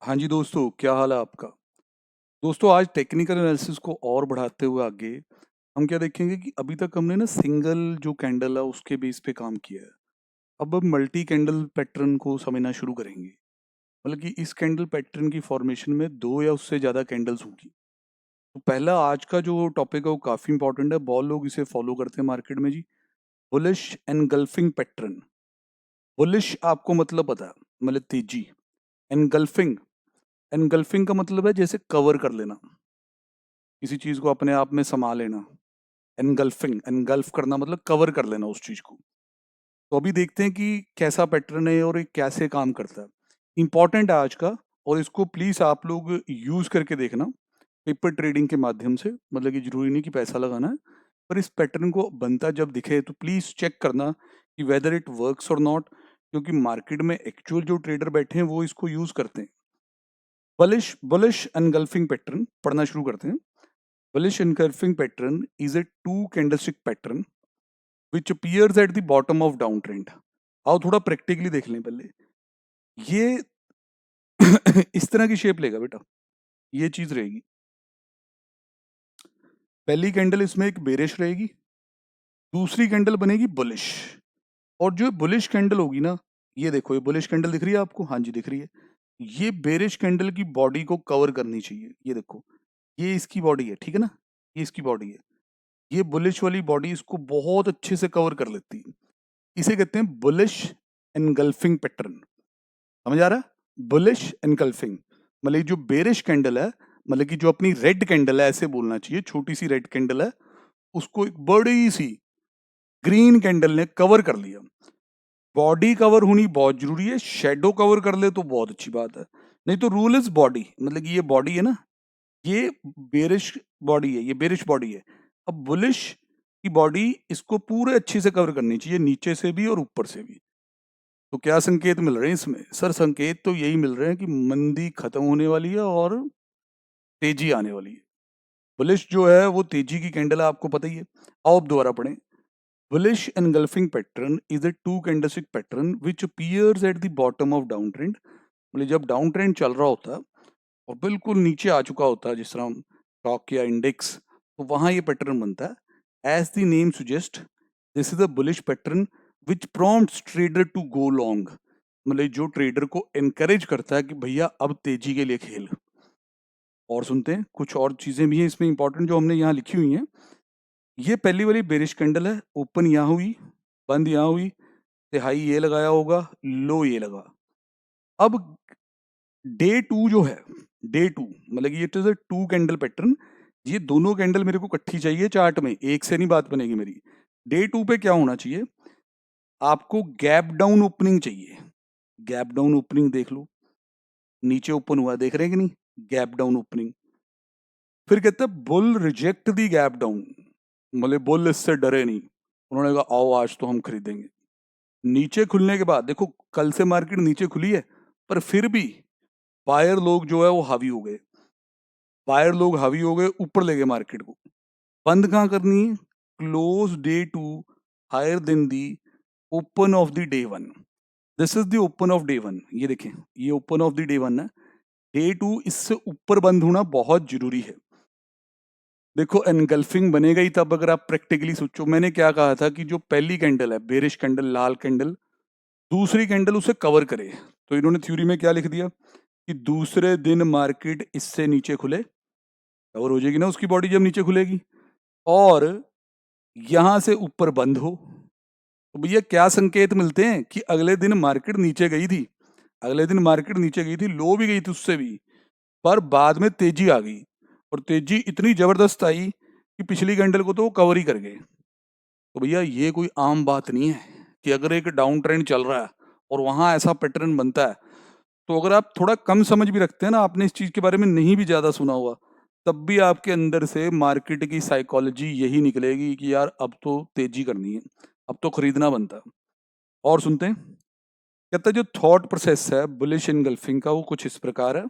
हाँ जी दोस्तों, क्या हाल है आपका? दोस्तों आज टेक्निकल एनालिसिस को और बढ़ाते हुए आगे हम क्या देखेंगे कि अभी तक हमने ना सिंगल जो कैंडल है उसके बेस पे काम किया है। अब हम मल्टी कैंडल पैटर्न को समझना शुरू करेंगे। मतलब कि इस कैंडल पैटर्न की फॉर्मेशन में दो या उससे ज़्यादा कैंडल्स होंगी। तो पहला आज का जो टॉपिक है वो काफ़ी इंपॉर्टेंट है, बहुत लोग इसे फॉलो करते हैं मार्केट में जी। Bullish engulfing pattern. बुलिश आपको मतलब पता है, मतलब तेजी। एनगल्फिंग, एनगल्फिंग का मतलब है जैसे कवर कर लेना, किसी चीज को अपने आप में समा लेना। एनगल्फिंग, एनगल्फ करना मतलब कवर कर लेना उस चीज को। तो अभी देखते हैं कि कैसा पैटर्न है और ये कैसे काम करता है। इंपॉर्टेंट है आज का, और इसको प्लीज आप लोग यूज करके देखना पेपर ट्रेडिंग के माध्यम से। मतलब कि जरूरी नहीं कि पैसा लगाना है, पर इस पैटर्न को बनता जब दिखे तो प्लीज चेक करना कि वेदर इट वर्क्स और नॉट, क्योंकि मार्केट में एक्चुअल जो ट्रेडर बैठे हैं वो इसको यूज करते हैं। बुलिश बुलिश एनगल्फिंग पैटर्न पढ़ना शुरू करते हैं। Bullish engulfing pattern is a two candlestick pattern which appears at the bottom of downtrend. आओ थोड़ा प्रैक्टिकली देख लें पहले। ये इस तरह की शेप लेगा बेटा, ये चीज रहेगी। पहली कैंडल इसमें एक बेरिश रहेगी, दूसरी कैंडल बनेगी बुलिश। और जो बुलिश कैंडल होगी ना, ये देखो, ये बुलिश कैंडल दिख रही है आपको? हाँ जी दिख रही है। ये बेरिश कैंडल की बॉडी को कवर करनी चाहिए। ये देखो, ये इसकी बॉडी है, ठीक है ना? ये इसकी बॉडी है। ये बुलिश वाली बॉडी इसको बहुत अच्छे से कवर कर लेती है। इसे कहते हैं बुलिश एनगल्फिंग पैटर्न। समझ आ रहा है? बुलिश एनगल्फिंग मतलब ये जो बेरिश कैंडल है, मतलब कि जो अपनी रेड कैंडल है, ऐसे बोलना चाहिए, छोटी सी रेड कैंडल है, उसको एक बड़ी सी ग्रीन कैंडल ने कवर कर लिया। बॉडी कवर होनी बहुत जरूरी है, शेडो कवर कर ले तो बहुत अच्छी बात है। नहीं तो रूल इज बॉडी, मतलब कि ये बॉडी है ना, ये बेरिश बॉडी है, ये बेरिश बॉडी है। अब बुलिश की बॉडी इसको पूरे अच्छे से कवर करनी चाहिए, नीचे से भी और ऊपर से भी। तो क्या संकेत मिल रहे हैं इसमें? सर संकेत तो यही मिल रहे हैं कि मंदी खत्म होने वाली है और तेजी आने वाली है। बुलिश जो है वो तेजी की कैंडल है, आपको पता ही है। आओ अब दोबारा पढ़ें। Bullish engulfing pattern is a two candlestick pattern which appears at the bottom of down trend. मतलब जब डाउन ट्रेंड चल रहा होता है और बिल्कुल नीचे आ चुका होता है, जिस तरह स्टॉक या इंडेक्स, तो वहां ये पैटर्न बनता है। As the name suggest, this is a bullish pattern which prompts trader to go long. मतलब जो ट्रेडर को एनकरेज करता है कि भैया अब तेजी के लिए खेल। और सुनते हैं, कुछ और चीजें भी हैं इसमें इंपॉर्टेंट जो हमने यहाँ लिखी हुई हैं। ये पहली वाली बेरिश कैंडल है, ओपन यहाँ हुई, बंद यहाँ हुई, हाई ये लगाया होगा, लो ये लगा। अब डे टू जो है, डे टू मतलब कि it is a two candle pattern. ये दोनों कैंडल मेरे को इकट्ठी चाहिए चार्ट में, एक से नहीं बात बनेगी मेरी। डे टू पे क्या होना चाहिए? आपको गैप डाउन ओपनिंग चाहिए। गैप डाउन ओपनिंग देख लो, नीचे ओपन हुआ, देख रहे हैं कि नहीं? Gap down opening. फिर कहते हैं बुल रिजेक्ट दी गैप डाउन, मतलब बुल इससे डरे नहीं, उन्होंने कहा आओ आज तो हम खरीदेंगे। नीचे खुलने के बाद देखो, कल से मार्केट नीचे खुली है, पर फिर भी बायर लोग जो है वो हावी हो गए। बायर लोग हावी हो गए, ऊपर ले गए मार्केट को। बंद कहाँ करनी है? Close day two higher than the open of the day one. This is the open of day one. ये देखें, ये open of the day one है। डे टू इससे ऊपर बंद होना बहुत जरूरी है। देखो एनगल्फिंग बनेगा ही तब अगर आप प्रैक्टिकली सोचो। मैंने क्या कहा था कि जो पहली कैंडल है बेरिश कैंडल, लाल कैंडल, दूसरी कैंडल उसे कवर करे। तो इन्होंने थ्योरी में क्या लिख दिया कि दूसरे दिन मार्केट इससे नीचे खुले, कवर हो जाएगी ना उसकी बॉडी जब नीचे खुलेगी, और यहां से ऊपर बंद हो। तो भैया क्या संकेत मिलते हैं कि अगले दिन मार्केट नीचे गई थी, अगले दिन मार्केट नीचे गई थी, लो भी गई थी उससे भी, पर बाद में तेजी आ गई। और तेजी इतनी जबरदस्त आई कि पिछली कैंडल को तो वो कवर ही कर गए। तो भैया ये कोई आम बात नहीं है कि अगर एक डाउन ट्रेंड चल रहा है और वहां ऐसा पैटर्न बनता है, तो अगर आप थोड़ा कम समझ भी रखते हैं ना, आपने इस चीज के बारे में नहीं भी ज्यादा सुना हुआ, तब भी आपके अंदर से मार्केट की साइकोलॉजी यही निकलेगी कि यार अब तो तेजी करनी है, अब तो खरीदना बनता है। और सुनते हैं, कहता है जो थॉट प्रोसेस है बुलिश इनगल्फिंग का वो कुछ इस प्रकार है।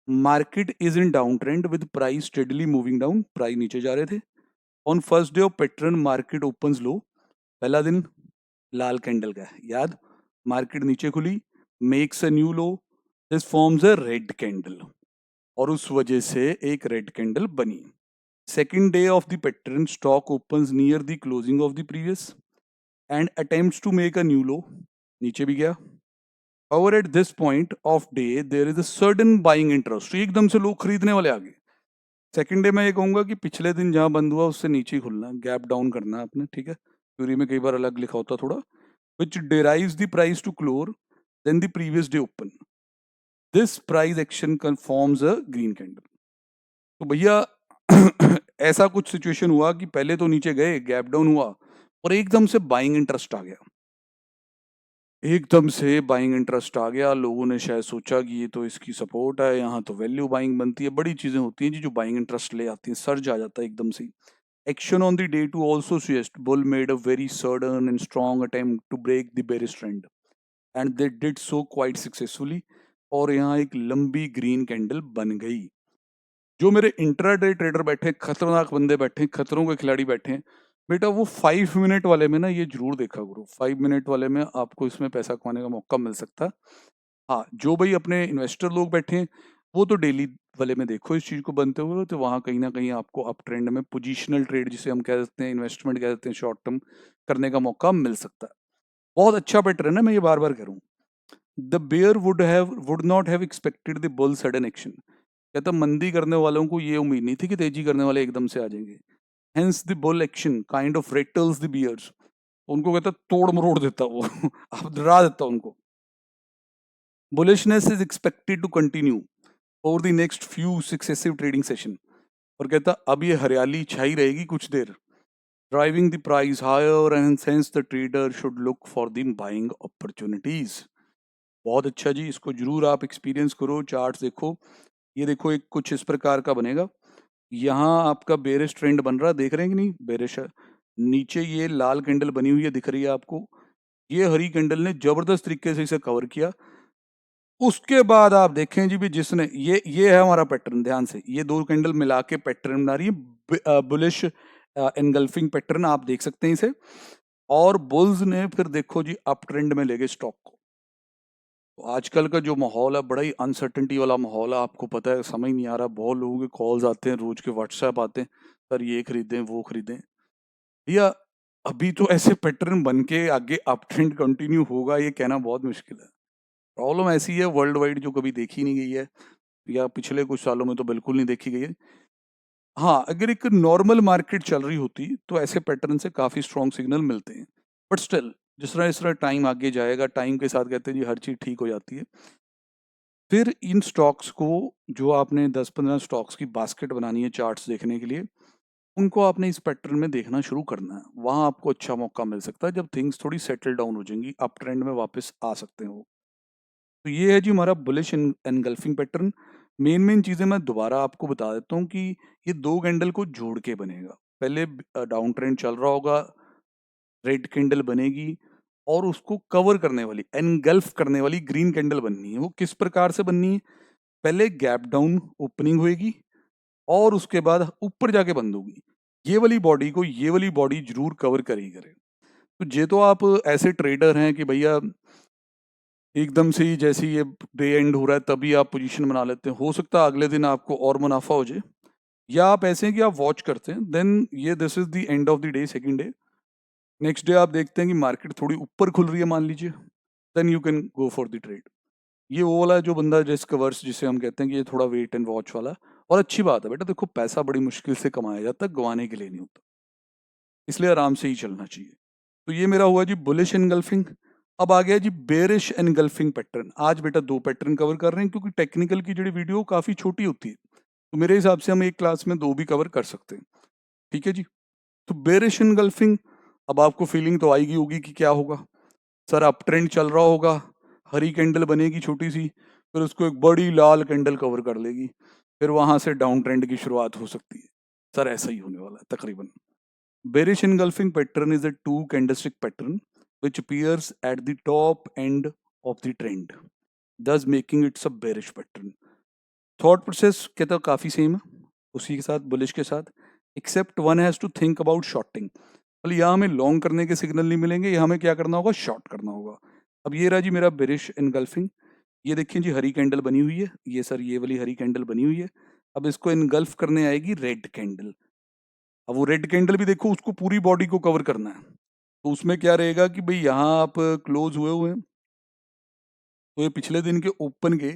Market is in down trend with price steadily moving down, price नीचे जा रहे थे। On first day of pattern market opens low, पहला दिन लाल कैंडल का है याद, मार्केट नीचे खुली, makes a new low, this forms a red candle और उस वजह से एक रेड कैंडल बनी। Second day of the pattern stock opens near the closing of the previous and attempts to make a new low, नीचे भी गया। However, at this point of day, there is a sudden buying interest. एकदम से लोग खरीदने वाले आ गए। Second day मैं ये कहूंगा कि पिछले दिन जहां बंद हुआ उससे नीचे ही खुलना, गैप डाउन करना है आपने, ठीक है। थ्योरी में कई बार अलग लिखा होता थोड़ा, which derives the price to close than the previous day open. This price action forms a green candle. तो भैया ऐसा कुछ सिचुएशन हुआ कि पहले तो नीचे गए, गैप डाउन हुआ और एकदम से बाइंग इंटरेस्ट आ गया। एकदम से बाइंग इंटरेस्ट आ गया, लोगों ने शायद सोचा कि ये तो इसकी सपोर्ट है, यहाँ तो वैल्यू बाइंग बनती है, बड़ी चीजें होती हैं जी जो बाइंग इंटरेस्ट ले आती हैं, सर्ज आ जाता है एकदम से। Action on the day two also suggest bull made a very sudden and strong attempt to break the bearish trend and they did so quite successfully और यहाँ एक लंबी ग्रीन कैंडल बन गई। जो मेरे इंट्राडे ट्रेडर बैठे, खतरनाक बंदे बैठे, खतरों के खिलाड़ी बैठे हैं, बेटा वो 5 मिनट वाले में ना ये जरूर देखा करो, 5 मिनट वाले में आपको इसमें पैसा कमाने का मौका मिल सकता है। हाँ, जो भाई अपने इन्वेस्टर लोग बैठे हैं वो तो डेली वाले में देखो इस चीज को बनते हुए, तो वहां कहीं ना कहीं आपको अप ट्रेंड में पोजिशनल ट्रेड जिसे हम कह सकते हैं, इन्वेस्टमेंट कह सकते हैं, शॉर्ट टर्म करने का मौका मिल सकता है। बहुत अच्छा पैटर्न है, मैं ये बार बार कह रहा हूँ। The bear would not have expected the bull sudden action, कहता मंदी करने वालों को ये उम्मीद नहीं थी कि तेजी करने वाले एकदम से आ जाएंगे। Hence the bull action kind of rattles the bears, उनको कहता तोड़ मरोड़ देता वो अब डरा देता उनको। Bullishness is expected to continue over the next few successive trading session, और कहता अब ये हरियाली छाई रहेगी कुछ देर, driving the price higher and sense the trader should look for the buying opportunities. बहुत अच्छा जी, इसको जरूर आप एक्सपीरियंस करो, चार्ट्स देखो। ये देखो एक कुछ इस प्रकार का बनेगा, यहाँ आपका बेरिश ट्रेंड बन रहा, देख रहे हैं कि नहीं, बेरिश है। नीचे ये लाल कैंडल बनी हुई है, दिख रही है आपको, ये हरी कैंडल ने जबरदस्त तरीके से इसे कवर किया। उसके बाद आप देखें जी भी, जिसने ये है हमारा पैटर्न, ध्यान से ये दो कैंडल मिला के पैटर्न बना रही है, बुलिश एनगल्फिंग पैटर्न आप देख सकते हैं इसे। और बुल्स ने फिर देखो जी अप ट्रेंड में ले गए स्टॉक को। तो आजकल का जो माहौल है बड़ा ही अनसर्टेनिटी वाला माहौल है, आपको पता है, समझ नहीं आ रहा, बहुत लोगों के कॉल्स आते हैं, रोज के व्हाट्सएप आते हैं, सर ये खरीदें वो खरीदें। भैया अभी तो ऐसे पैटर्न बन के आगे अप ट्रेंड कंटिन्यू होगा ये कहना बहुत मुश्किल है। प्रॉब्लम ऐसी है वर्ल्ड वाइड जो कभी देखी नहीं गई है, या पिछले कुछ सालों में तो बिल्कुल नहीं देखी गई है। हाँ, अगर एक नॉर्मल मार्केट चल रही होती तो ऐसे पैटर्न से काफी स्ट्रॉन्ग सिग्नल मिलते हैं, बट स्टिल जिस तरह टाइम आगे जाएगा, टाइम के साथ कहते हैं जी हर चीज ठीक हो जाती है। फिर इन स्टॉक्स को, जो आपने 10-15 स्टॉक्स की बास्केट बनानी है चार्ट्स देखने के लिए, उनको आपने इस पैटर्न में देखना शुरू करना है, वहां आपको अच्छा मौका मिल सकता है, जब थिंग्स थोड़ी सेटल डाउन हो जाएंगी, अप ट्रेंड में वापस आ सकते हैं वो। तो ये है जी हमारा बुलिश एनगल्फिंग पैटर्न। मेन चीजें मैं दोबारा आपको बता देता हूँ कि ये दो कैंडल को जोड़ के बनेगा। पहले डाउन ट्रेंड चल रहा होगा, रेड कैंडल बनेगी और उसको कवर करने वाली, एनगल्फ करने वाली ग्रीन कैंडल बननी है। वो किस प्रकार से बननी है, पहले गैप डाउन ओपनिंग होगी और उसके बाद ऊपर जाके बंद होगी। ये वाली बॉडी को ये वाली बॉडी जरूर कवर करेगी करे। तो ये तो आप ऐसे ट्रेडर हैं कि भैया एकदम से ही जैसे ही ये डे एंड हो रहा है तभी आप पोजीशन बना लेते हैं, हो सकता है अगले दिन आपको और मुनाफा हो जाए, या आप ऐसे हैं कि आप वॉच करते हैं, देन ये this is the end of the day, second day. Next day आप देखते हैं कि मार्केट थोड़ी ऊपर खुल रही है मान लीजिए, then you can go for the trade. ये वो वाला जो बंदा रिस्क अवर्स जिसे हम कहते हैं कि ये थोड़ा वेट एंड वॉच वाला। और अच्छी बात है बेटा, देखो पैसा बड़ी मुश्किल से कमाया जाता है, गंवाने के लिए नहीं होता, इसलिए आराम से ही चलना चाहिए। तो ये मेरा हुआ जी बुलिश एनगल्फिंग। अब आ गया जी बेरिश एनगल्फिंग पैटर्न। आज बेटा दो पैटर्न कवर कर रहे हैं क्योंकि टेक्निकल की जो वीडियो काफी छोटी होती है, तो मेरे हिसाब से हम एक क्लास में दो भी कवर कर सकते हैं, ठीक है जी। तो बेरिश एनगल्फिंग, अब आपको फीलिंग तो आएगी होगी कि क्या होगा, सर अप ट्रेंड चल रहा होगा, हरी कैंडल बनेगी छोटी सी, फिर उसको एक बड़ी लाल कैंडल कवर कर लेगी, फिर वहां से डाउन ट्रेंड की शुरुआत हो सकती है। सर ऐसा ही होने वाला है तकरीबन। Bearish engulfing pattern is a two candlestick pattern which appears at the top end of the trend, thus making it a bearish pattern. Thought process कहता है काफी सेम है उसी के साथ, बुलिश के साथ, except one has to think about shorting। मतलब यहाँ हमें लॉन्ग करने के सिग्नल नहीं मिलेंगे, यहाँ हमें क्या करना होगा, शॉर्ट करना होगा। अब ये रहा जी मेरा बेरिश एनगल्फिंग। ये देखिए जी हरी कैंडल बनी हुई है, ये सर ये वाली हरी कैंडल बनी हुई है। अब इसको इनगल्फ करने आएगी रेड कैंडल। अब वो रेड कैंडल भी देखो उसको पूरी बॉडी को कवर करना है, तो उसमें क्या रहेगा कि भाई यहाँ आप क्लोज हुए हैं, तो ये पिछले दिन के ओपन के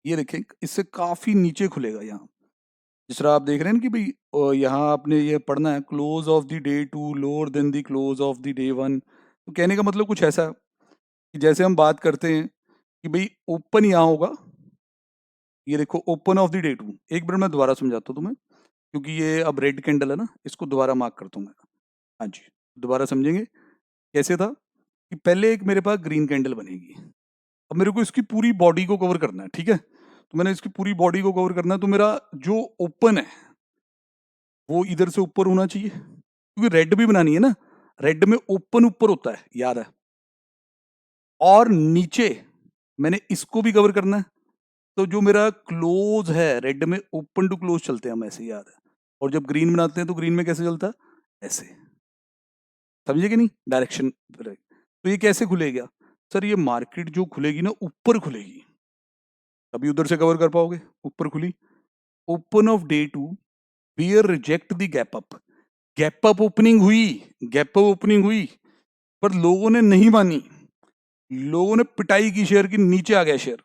ये देखें इससे काफी नीचे खुलेगा यहाँ। जिस तरह आप देख रहे हैं ना कि भाई यहाँ आपने ये पढ़ना है close of the day two lower than the close of the day one. तो कहने का मतलब कुछ ऐसा है कि जैसे हम बात करते हैं कि भाई ओपन यहाँ होगा, ये देखो open of the day two. एक मिनट मैं दोबारा समझाता हूँ तुम्हें, क्योंकि ये अब रेड कैंडल है ना, इसको दोबारा मार्क करता हूँ मैं। हाँ जी, दोबारा समझेंगे कैसे था कि पहले एक मेरे पास ग्रीन कैंडल बनेगी। अब मेरे को इसकी पूरी बॉडी को कवर करना है, ठीक है। तो मैंने इसकी पूरी बॉडी को कवर करना है, तो मेरा जो ओपन है वो इधर से ऊपर होना चाहिए, क्योंकि रेड भी बनानी है ना। रेड में ओपन ऊपर होता है, याद है। और नीचे मैंने इसको भी कवर करना है, तो जो मेरा क्लोज है रेड में ओपन टू क्लोज चलते हैं हम ऐसे, याद है। और जब ग्रीन बनाते हैं तो ग्रीन में कैसे चलता है, ऐसे। समझे कि नहीं डायरेक्शन। तो ये कैसे खुलेगा सर, ये मार्केट जो खुलेगी ना ऊपर खुलेगी, तभी उधर से कवर कर पाओगे। ऊपर खुली, open of day two bear reject the gap up. Gap up opening हुई, गैप अप ओपनिंग हुई, पर लोगों ने नहीं मानी, लोगों ने पिटाई की शेयर की, नीचे आ गया share.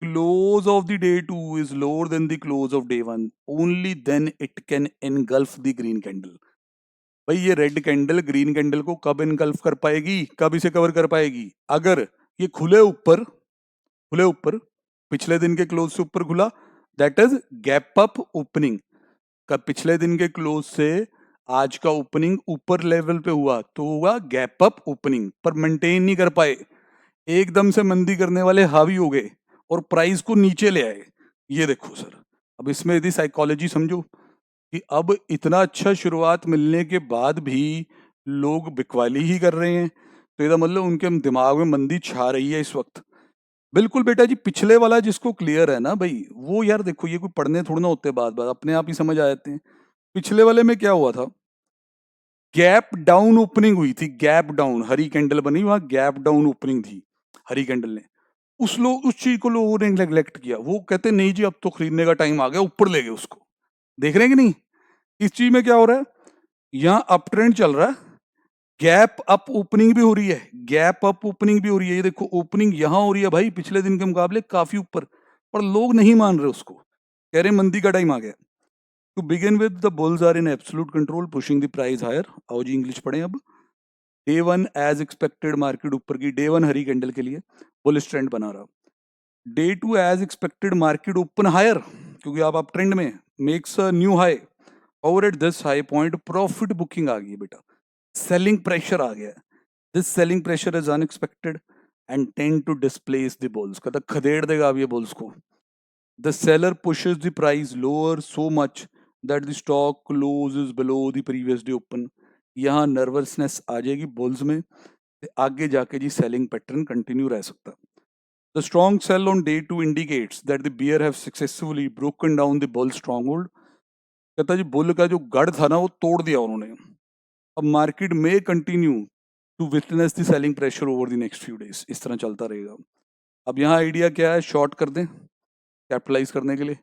Close of the day two is lower than the close of day one, only then it can engulf the green candle. भाई ये रेड कैंडल ग्रीन कैंडल को कब एनगल्फ कर पाएगी, कब इसे कवर कर पाएगी, अगर ये खुले ऊपर, खुले ऊपर, पिछले दिन के क्लोज से ऊपर खुला, that is gap up opening. कब पिछले दिन के क्लोज से आज का ओपनिंग ऊपर लेवल पे हुआ तो हुआ गैप अप ओपनिंग, पर मेंटेन नहीं कर पाए, एकदम से मंदी करने वाले हावी हो गए और प्राइस को नीचे ले आए। ये देखो सर, अब इसमें यदि साइकोलॉजी समझो कि अब इतना अच्छा शुरुआत मिलने के बाद भी लोग बिकवाली ही कर रहे हैं, तो इसका मतलब उनके दिमाग में मंदी छा रही है इस वक्त। बिल्कुल बेटा जी, पिछले वाला जिसको क्लियर है ना भाई, वो यार देखो ये कोई पढ़ने थोड़ा ना होते, बात बात अपने आप ही समझ आ जाते हैं। पिछले वाले में क्या हुआ था, गैप डाउन ओपनिंग हुई थी, गैप डाउन, हरी कैंडल बनी, वहां गैप डाउन ओपनिंग थी हरी कैंडल ने। उस चीज को लोगों ने नेग्लेक्ट किया, वो कहते नहीं जी अब तो खरीदने का टाइम आ गया, ऊपर ले गए उसको। देख रहे हैं कि नहीं, इस चीज में क्या हो रहा है, यहाँ अप ट्रेंड चल रहा है, गैप अप ओपनिंग भी हो रही है, गैप अप ओपनिंग भी हो रही है। ये देखो ओपनिंग यहाँ हो रही है भाई पिछले दिन के मुकाबले काफी ऊपर, पर लोग नहीं मान रहे उसको, कह रहे मंदी का टाइम आ गया। To begin with the bulls are in absolute control pushing the price higher. आओ जी इंग्लिश पढ़ें अब। Day one as expected market ऊपर की, डे वन हरी कैंडल के लिए बुलिश ट्रेंड बना रहा। Day two as expected market open higher, क्योंकि आप ट्रेंड में, makes a new high, over at this high point profit booking आ गई बेटा, सेलिंग प्रेशर आ गया। This selling pressure is unexpected and tend to displace the bulls, कहता खदेड़ देगा अब ये बुल्स को। The seller pushes the price lower so much that the stock closes below the previous day open. यहाँ nervousness आ जाएगी बुल्स में, आगे जाके जी सेलिंग पैटर्न कंटिन्यू रह सकता। The strong sell on day two indicates that the bear have successfully broken down the bull stronghold। कहता जी bull का जो गढ़ था ना वो तोड़ दिया उन्होंने। अब मार्केट में continue to witness the selling pressure over the next few days, इस तरह चलता रहेगा। अब यहाँ आइडिया क्या है, शॉर्ट कर दें कैपिटलाइज करने के लिए।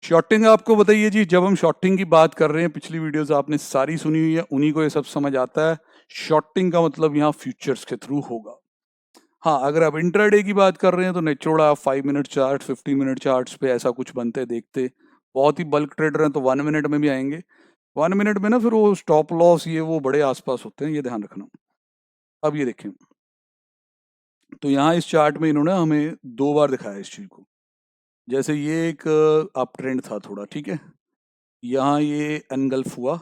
शॉर्टिंग आपको बताइए जी, जब हम शॉर्टिंग की बात कर रहे हैं, पिछली वीडियोस आपने सारी सुनी हुई है, उन्हीं को ये सब समझ आता है। शॉर्टिंग का मतलब यहाँ फ्यूचर्स के थ्रू होगा। हाँ, अगर आप इंट्राडे की बात कर रहे हैं तो natural 5 minute chart 50 minute charts पे ऐसा कुछ बनते देखते, बहुत ही बल्क ट्रेडर हैं तो 1 मिनट में भी आएंगे। 1 मिनट में ना फिर वो स्टॉप लॉस ये वो बड़े आसपास होते हैं, ये ध्यान रखना। अब ये देखें, तो यहाँ इस चार्ट में इन्होंने हमें 2 बार दिखाया इस चीज को। जैसे ये एक अप ट्रेंड था थोड़ा, ठीक है, यहाँ ये एनगल्फ हुआ,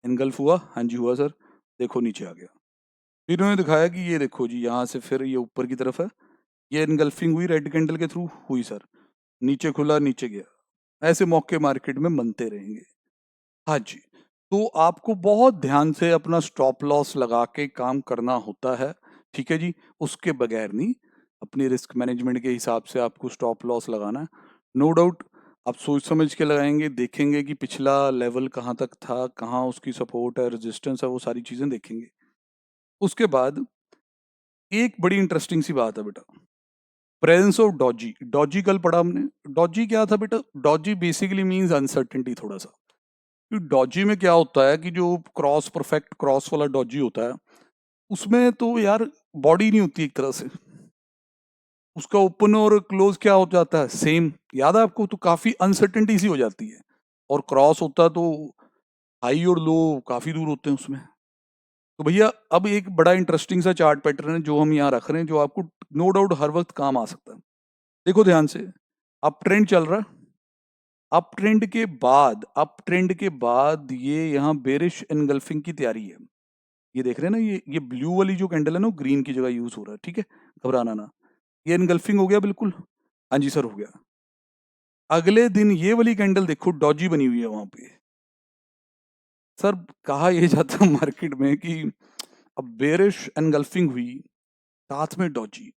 एनगल्फ हुआ, हाँ जी हुआ सर, देखो नीचे आ गया। फिर इन्होंने दिखाया कि ये देखो जी यहाँ से फिर ये ऊपर की तरफ है, ये एनगल्फिंग हुई रेड कैंडल के थ्रू हुई सर, नीचे खुला नीचे गया। ऐसे मौके मार्केट में बनते रहेंगे। हाँ जी, तो आपको बहुत ध्यान से अपना स्टॉप लॉस लगा के काम करना होता है, ठीक है जी, उसके बगैर नहीं। अपनी रिस्क मैनेजमेंट के हिसाब से आपको स्टॉप लॉस लगाना है, नो डाउट। आप सोच समझ के लगाएंगे, देखेंगे कि पिछला लेवल कहाँ तक था, कहाँ उसकी सपोर्ट है, रेजिस्टेंस है, वो सारी चीजें देखेंगे। उसके बाद एक बड़ी इंटरेस्टिंग सी बात है बेटा, प्रेजेंस ऑफ डॉजी। डॉजी कल पढ़ा हमने। डॉजी क्या था बेटा? डॉजी बेसिकली मींस अनसर्टेनिटी थोड़ा सा। डॉजी में क्या होता है कि जो क्रॉस परफेक्ट क्रॉस वाला डॉजी होता है उसमें तो यार बॉडी नहीं होती एक तरह से, उसका ओपन और क्लोज क्या हो जाता है सेम, याद है आपको? तो काफी अनसर्टेनिटी सी हो जाती है। और क्रॉस होता तो हाई और लो काफी दूर होते हैं उसमें। तो भैया अब एक बड़ा इंटरेस्टिंग सा चार्ट पैटर्न है जो हम यहाँ रख रहे हैं, जो आपको नो डाउट हर वक्त काम आ सकता है। देखो ध्यान से, अप ट्रेंड चल रहा है, अप ट्रेंड के बाद ये यहाँ बेरिश एनगल्फिंग की तैयारी है। ये देख रहे हैं ना, ये ब्लू वाली जो कैंडल है ना, ग्रीन की जगह यूज हो रहा है, ठीक है, घबराना ना। ये एनगल्फिंग हो गया बिल्कुल, हाँ जी सर हो गया। अगले दिन ये वाली कैंडल देखो, डॉजी बनी हुई है वहां पे। सर कहा यह जाता है मार्केट में कि अब बेरिश एनगल्फिंग हुई साथ में डॉजी।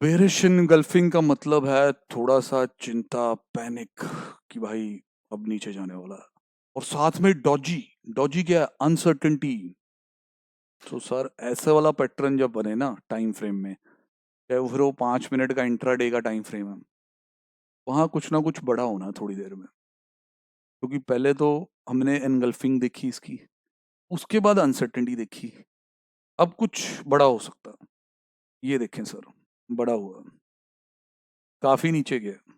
बेरिश एनगल्फिंग का मतलब है थोड़ा सा चिंता, पैनिक कि भाई अब नीचे जाने वाला है, और साथ में डॉजी। डॉजी क्या है? अनसर्टेनिटी। तो सर ऐसे वाला पैटर्न जब बने ना टाइम फ्रेम में, चाहे वो फिर वो 5 मिनट का इंट्राडे का टाइम फ्रेम है, वहां कुछ ना कुछ बड़ा होना है थोड़ी देर में। क्योंकि पहले तो हमने एनगल्फिंग देखी इसकी, उसके बाद अनसर्टेनिटी देखी, अब कुछ बड़ा हो सकता है। ये देखें सर, बड़ा हुआ, काफी नीचे गया।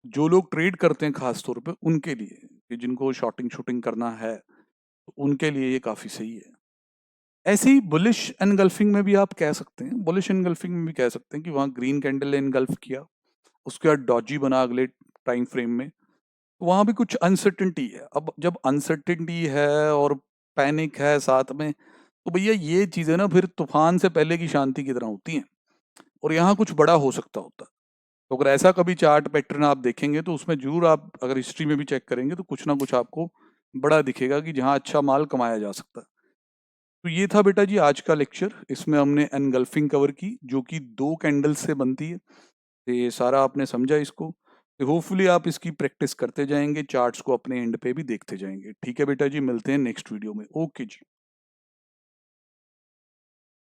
जो लोग ट्रेड करते हैं खास तौर पे उनके लिए, कि जिनको शॉर्टिंग शूटिंग करना है, तो उनके लिए ये काफी सही है। ऐसे ही बुलिश एनगल्फिंग में भी आप कह सकते हैं, बुलिश एनगल्फिंग में भी कह सकते हैं कि वहां ग्रीन कैंडल ने एनगल्फ किया, उसके बाद डॉजी बना अगले टाइम फ्रेम में, तो वहां भी कुछ अनसर्टेनिटी है। अब जब अनसर्टेनिटी है और पैनिक है साथ में, तो भैया ये चीजें ना फिर तूफान से पहले की शांति की तरह होती हैं, और यहाँ कुछ बड़ा हो सकता होता है। तो अगर ऐसा कभी चार्ट पैटर्न आप देखेंगे तो उसमें जरूर, आप अगर हिस्ट्री में भी चेक करेंगे तो कुछ ना कुछ आपको बड़ा दिखेगा कि जहाँ अच्छा माल कमाया जा सकता है। तो ये था बेटा जी आज का लेक्चर। इसमें हमने एनगल्फिंग कवर की जो कि 2 कैंडल्स से बनती है। तो ये सारा आपने समझा इसको, तो होपफुली आप इसकी प्रैक्टिस करते जाएंगे, चार्ट्स को अपने एंड पे भी देखते जाएंगे। ठीक है बेटा जी, मिलते हैं नेक्स्ट वीडियो में। ओके जी।